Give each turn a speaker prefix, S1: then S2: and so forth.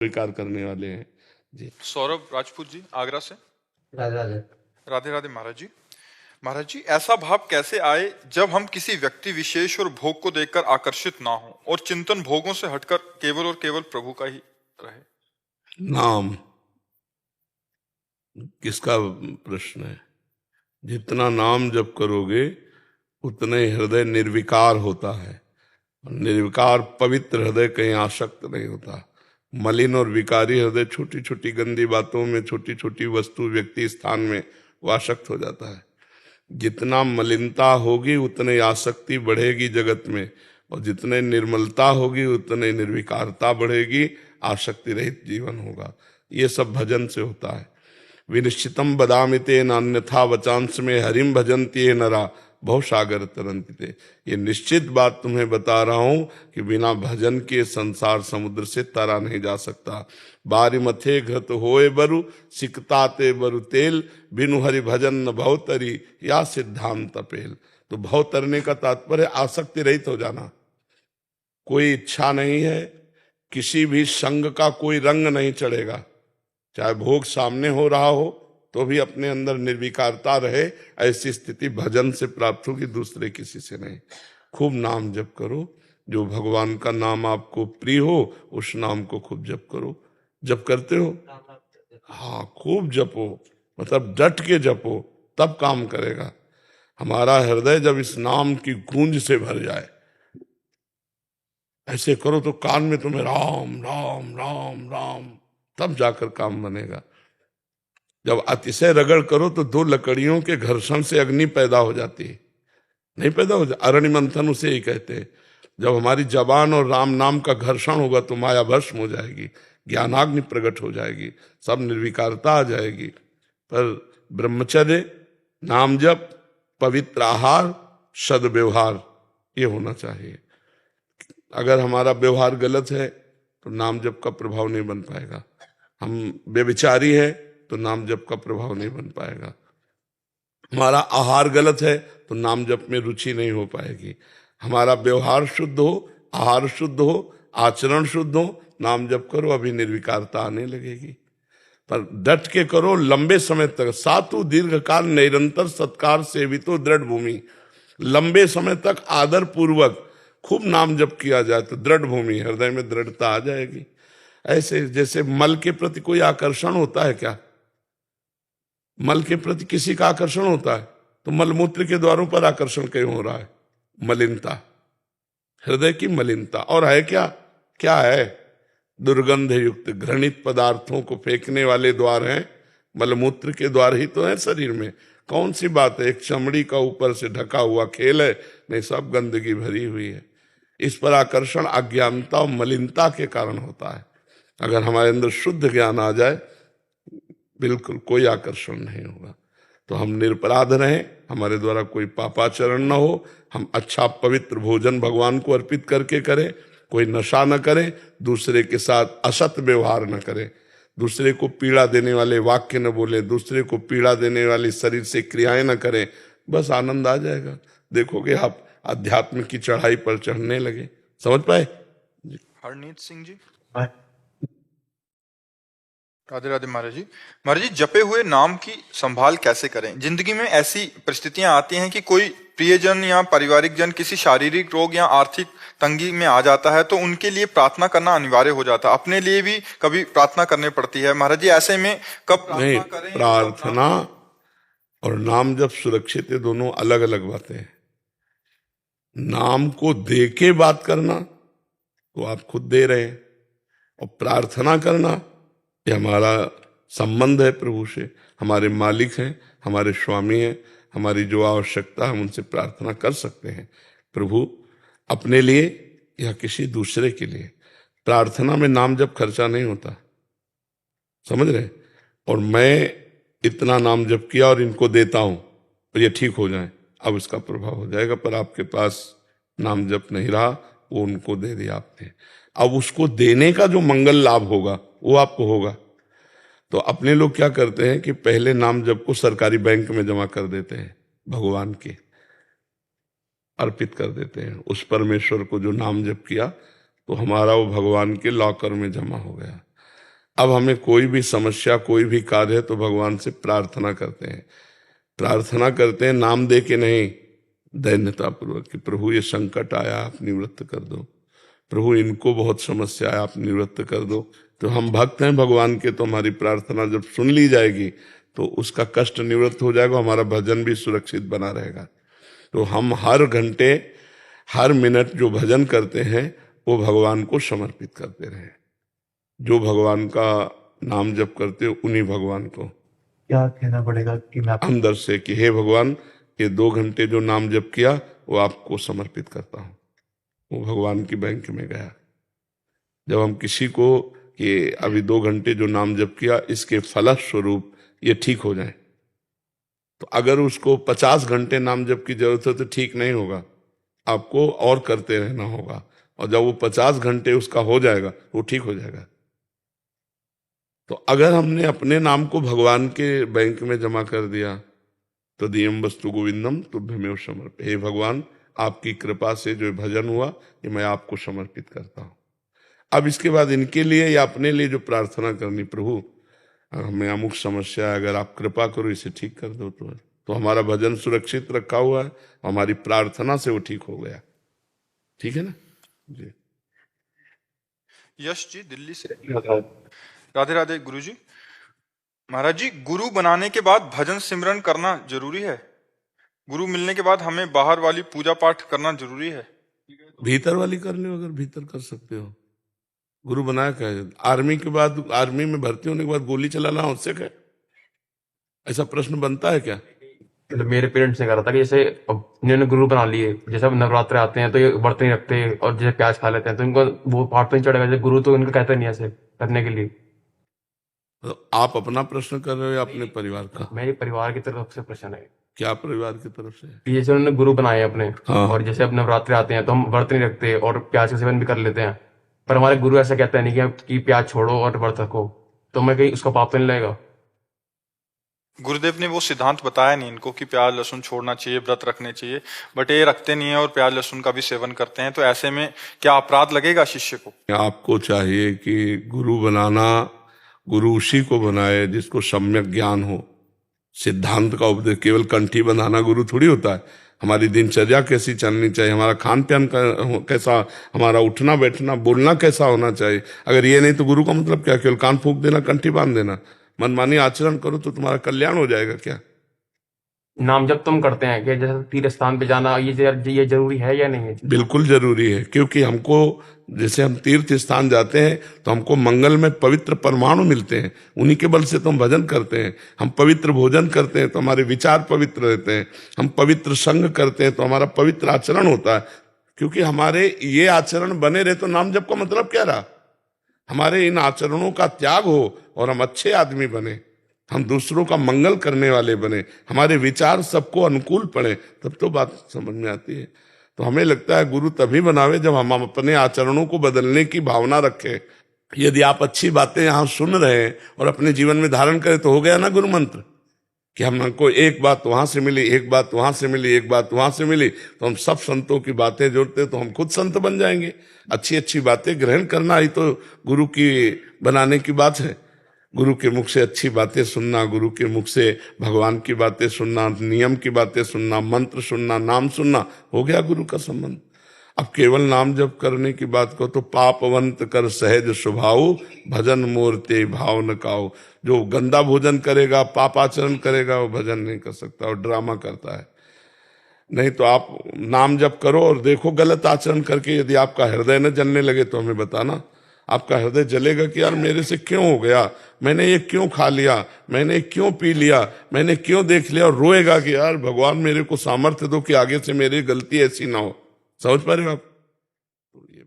S1: स्वीकार करने वाले हैं जी।
S2: सौरभ राजपूत जी आगरा से।
S3: राधे राधे।
S2: राधे राधे महाराज जी। महाराज जी, ऐसा भाव कैसे आए जब हम किसी व्यक्ति विशेष और भोग को देखकर आकर्षित ना हो और चिंतन भोगों से हटकर केवल और केवल प्रभु का ही रहे?
S1: नाम किसका प्रश्न है? जितना नाम जप करोगे उतने हृदय निर्विकार होता है। निर्विकार पवित्र हृदय कहीं आसक्त नहीं होता। मलिन और विकारी हृदय छोटी छोटी गंदी बातों में, छोटी छोटी वस्तु, व्यक्ति, स्थान में वो आसक्त हो जाता है। जितना मलिनता होगी उतने आसक्ति बढ़ेगी जगत में, और जितने निर्मलता होगी उतने निर्विकारता बढ़ेगी, आसक्ति रहित जीवन होगा। ये सब भजन से होता है। विनिश्चितम बदामिते नान्यथा वचांस में हरिम भजन्ति ये नरा भवसागर तरंति ते। ये निश्चित बात तुम्हें बता रहा हूं कि बिना भजन के संसार समुद्र से तरा नहीं जा सकता। बारी मथे घृत होए बरु सिकताते बरु तेल, बिनु हरि भजन न भवतरी या सिद्धांत पेल। तो भव तरने का तात्पर्य आसक्ति रहित हो जाना। कोई इच्छा नहीं है, किसी भी संग का कोई रंग नहीं चढ़ेगा। चाहे भोग सामने हो रहा हो तो भी अपने अंदर निर्विकारता रहे। ऐसी स्थिति भजन से प्राप्त होगी, दूसरे किसी से नहीं। खूब नाम जप करो। जो भगवान का नाम आपको प्रिय हो उस नाम को खूब जप करो। जप करते हो? हाँ, खूब जपो, मतलब डट के जपो, तब काम करेगा। हमारा हृदय जब इस नाम की गूंज से भर जाए, ऐसे करो तो कान में तुम्हें राम राम राम राम, तब जाकर काम बनेगा। जब अतिशय रगड़ करो तो दो लकड़ियों के घर्षण से अग्नि पैदा हो जाती है, नहीं पैदा हो जाती। अरण्य मंथन उसे ही कहते हैं। जब हमारी जबान और राम नाम का घर्षण होगा तो माया भस्म हो जाएगी, ज्ञानाग्नि प्रकट हो जाएगी, सब निर्विकारता आ जाएगी। पर ब्रह्मचर्य, नाम जप, पवित्र आहार, सद्व्यवहार, ये होना चाहिए। अगर हमारा व्यवहार गलत है तो नाम जप का प्रभाव नहीं बन पाएगा। हम व्यभिचारी है तो नाम जप का प्रभाव नहीं बन पाएगा। हमारा आहार गलत है तो नाम जप में रुचि नहीं हो पाएगी। हमारा व्यवहार शुद्ध हो, आहार शुद्ध हो, आचरण शुद्ध हो, नाम जप करो, अभी निर्विकारता आने लगेगी। पर डट के करो लंबे समय तक। सातु दीर्घकाल निरंतर सत्कार सेवितो दृढ़ भूमि। लंबे समय तक आदर पूर्वक खूब नाम जप किया जाए तो दृढ़ भूमि, हृदय में दृढ़ता आ जाएगी। ऐसे जैसे मल के प्रति कोई आकर्षण होता है क्या? मल के प्रति किसी का आकर्षण होता है तो मलमूत्र के द्वारों पर आकर्षण क्यों हो रहा है? मलिनता, हृदय की मलिनता। और है क्या? क्या है? दुर्गंध युक्त घृणित पदार्थों को फेंकने वाले द्वार हैं। मलमूत्र के द्वार ही तो है शरीर में। कौन सी बात है? एक चमड़ी का ऊपर से ढका हुआ खेल है? नहीं, सब गंदगी भरी हुई है। इस पर आकर्षण अज्ञानता और मलिनता के कारण होता है। अगर हमारे अंदर शुद्ध ज्ञान आ जाए, बिल्कुल कोई आकर्षण नहीं होगा। तो हम निरपराध रहें, हमारे द्वारा कोई पापाचरण न हो, हम अच्छा पवित्र भोजन भगवान को अर्पित करके करें, कोई नशा न करें, दूसरे के साथ असत व्यवहार न करें, दूसरे को पीड़ा देने वाले वाक्य न बोले, दूसरे को पीड़ा देने वाली शरीर से क्रियाएं न करें। बस आनंद आ जाएगा। देखोगे आप अध्यात्म की चढ़ाई पर चढ़ने लगे। समझ पाए?
S2: हरनीत सिंह जी। राधे राधे महाराज जी। महाराज जी, जपे हुए नाम की संभाल कैसे करें? जिंदगी में ऐसी परिस्थितियां आती हैं कि कोई प्रियजन या पारिवारिक जन किसी शारीरिक रोग या आर्थिक तंगी में आ जाता है तो उनके लिए प्रार्थना करना अनिवार्य हो जाता है। अपने लिए भी कभी प्रार्थना करनी पड़ती है। महाराज जी, ऐसे में कब प्रार्थना करें?
S1: प्रार्थना और नाम जब सुरक्षित है, दोनों अलग अलग बातें हैं। नाम को दे के बात करना तो आप खुद दे रहे हैं, और प्रार्थना करना ये हमारा संबंध है प्रभु से। हमारे मालिक हैं, हमारे स्वामी हैं, हमारी जो आवश्यकता है हम उनसे प्रार्थना कर सकते हैं। प्रभु अपने लिए या किसी दूसरे के लिए। प्रार्थना में नाम जब खर्चा नहीं होता, समझ रहे? और मैं इतना नाम जप किया और इनको देता हूं और ये ठीक हो जाए, अब इसका प्रभाव हो जाएगा। पर आपके पास नाम जप नहीं रहा, वो उनको दे दिया आपने, अब उसको देने का जो मंगल लाभ होगा वो आपको होगा। तो अपने लोग क्या करते हैं कि पहले नाम जप को सरकारी बैंक में जमा कर देते हैं, भगवान के अर्पित कर देते हैं। उस परमेश्वर को जो नाम जप किया तो हमारा वो भगवान के लॉकर में जमा हो गया। अब हमें कोई भी समस्या, कोई भी कार्य है तो भगवान से प्रार्थना करते हैं। प्रार्थना करते हैं नाम दे के नहीं, दैन्यता पूर्वक कि प्रभु ये संकट आया, आप निवृत्त कर दो। प्रभु इनको बहुत समस्या है, आप निवृत्त कर दो। तो हम भक्त हैं भगवान के, तो हमारी प्रार्थना जब सुन ली जाएगी तो उसका कष्ट निवृत्त हो जाएगा, हमारा भजन भी सुरक्षित बना रहेगा। तो हम हर घंटे, हर मिनट जो भजन करते हैं वो भगवान को समर्पित करते रहे। जो भगवान का नाम जप करते हो उन्हीं भगवान को
S3: क्या कहना पड़ेगा कि मैं
S1: अंदर से कि हे भगवान, ये 2 घंटे जो नाम जप किया वो आपको समर्पित करता हूं। वो भगवान की बैंक में गया। जब हम किसी को कि अभी 2 घंटे जो नाम जप किया इसके फलस्वरूप ये ठीक हो जाए, तो अगर उसको 50 घंटे नाम जप की जरूरत है तो ठीक नहीं होगा, आपको और करते रहना होगा। और जब वो 50 घंटे उसका हो जाएगा वो ठीक हो जाएगा। तो अगर हमने अपने नाम को भगवान के बैंक में जमा कर दिया तो दियम वस्तु गोविंदम तुभ्यमेव समर्पित, हे भगवान आपकी कृपा से जो भजन हुआ ये मैं आपको समर्पित करता हूं। अब इसके बाद इनके लिए या अपने लिए जो प्रार्थना करनी, प्रभु हमें अमुक समस्या है, अगर आप कृपा करो इसे ठीक कर दो, तो हमारा भजन सुरक्षित रखा हुआ है, हमारी प्रार्थना से वो ठीक हो गया। ठीक है ना जी।
S2: यश जी दिल्ली से। राधे राधे गुरु जी। महाराज जी, गुरु बनाने के बाद भजन सिमरन करना जरूरी है? गुरु मिलने के बाद हमें बाहर वाली पूजा पाठ करना जरूरी है?
S1: भीतर वाली कर लो, अगर भीतर कर सकते हो। गुरु बनाया क्या है? आर्मी के बाद, आर्मी में भर्ती होने के बाद गोली चलाना आवश्यक है? ऐसा प्रश्न बनता है क्या?
S3: मतलब मेरे पेरेंट्स ने कहा था कि जैसे अब इन्होंने गुरु बना लिए, जैसे अब नवरात्र आते हैं तो ये व्रत नहीं रखते और जैसे प्याज खा लेते हैं, तो इनको वो पाठ तो नहीं चढ़ेगा, जैसे गुरु तो इनको कहते नहीं ऐसे करने के लिए।
S1: तो आप अपना प्रश्न कर रहे हो या अपने परिवार का?
S3: मेरे परिवार की तरफ से प्रश्न है
S1: क्या परिवार की तरफ से?
S3: कि जैसे उन्होंने गुरु बनाए अपने,
S1: हाँ।
S3: और जैसे अब नवरात्रि आते हैं तो हम व्रत नहीं रखते और प्याज का सेवन भी कर लेते हैं, पर हमारे गुरु ऐसा कहते हैं नहीं कि प्याज छोड़ो और व्रत रखो, तो मैं कहीं उसका पाप तो नहीं लगेगा?
S2: गुरुदेव ने वो सिद्धांत बताया नहीं इनको कि प्याज लहसुन छोड़ना चाहिए, व्रत रखने चाहिए, बट ये रखते नहीं है और प्याज लहसुन का भी सेवन करते हैं, तो ऐसे में क्या अपराध लगेगा शिष्य को?
S1: आपको चाहिए कि गुरु बनाना, गुरु उसी को बनाए जिसको सम्यक ज्ञान हो, सिद्धांत का उपदेश। केवल कंठी बंधाना गुरु थोड़ी होता है। हमारी दिनचर्या कैसी चलनी चाहिए, हमारा खान पान कैसा, हमारा उठना बैठना बोलना कैसा होना चाहिए, अगर ये नहीं तो गुरु का मतलब क्या? केवल कान फूंक देना, कंठी बांध देना, मनमानी आचरण करो तो तुम्हारा कल्याण हो जाएगा क्या?
S3: नाम जब तुम करते हैं कि जैसे तीर्थ स्थान पे जाना, ये जरूरी है या नहीं है?
S1: बिल्कुल जरूरी है, क्योंकि हमको जैसे हम तीर्थ स्थान जाते हैं तो हमको मंगल में पवित्र परमाणु मिलते हैं, उन्हीं के बल से तो हम भजन करते हैं। हम पवित्र भोजन करते हैं तो हमारे विचार पवित्र रहते हैं। हम पवित्र संग करते हैं तो हमारा पवित्र आचरण होता है। क्योंकि हमारे ये आचरण बने रहे तो नाम जप का मतलब क्या रहा? हमारे इन आचरणों का त्याग हो और हम अच्छे आदमी बने, हम दूसरों का मंगल करने वाले बने, हमारे विचार सबको अनुकूल पड़े, तब तो बात समझ में आती है। तो हमें लगता है गुरु तभी बनावे जब हम अपने आचरणों को बदलने की भावना रखें। यदि आप अच्छी बातें यहाँ सुन रहे हैं और अपने जीवन में धारण करें तो हो गया ना गुरु मंत्र, कि हमको एक बात वहां से मिली, एक बात वहां से मिली, एक बात वहां से मिली, तो हम सब संतों की बातें जोड़ते तो हम खुद संत बन जाएंगे। अच्छी अच्छी बातें ग्रहण करना ही तो गुरु की बनाने की बात है। गुरु के मुख से अच्छी बातें सुनना, गुरु के मुख से भगवान की बातें सुनना, नियम की बातें सुनना, मंत्र सुनना, नाम सुनना, हो गया गुरु का संबंध। अब केवल नाम जप करने की बात को तो पापवंत कर सहज स्वभाव, भजन मूर्ति भाव न काओ। जो गंदा भोजन करेगा, पाप आचरण करेगा, वो भजन नहीं कर सकता और ड्रामा करता है। नहीं तो आप नाम जप करो और देखो गलत आचरण करके यदि आपका हृदय न जलने लगे तो हमें बताना। आपका हृदय जलेगा कि यार मेरे से क्यों हो गया, मैंने ये क्यों खा लिया, मैंने क्यों पी लिया, मैंने क्यों देख लिया, और रोएगा कि यार भगवान मेरे को सामर्थ्य दो कि आगे से मेरी गलती ऐसी ना हो। समझ पा रहे हो आप? तो ये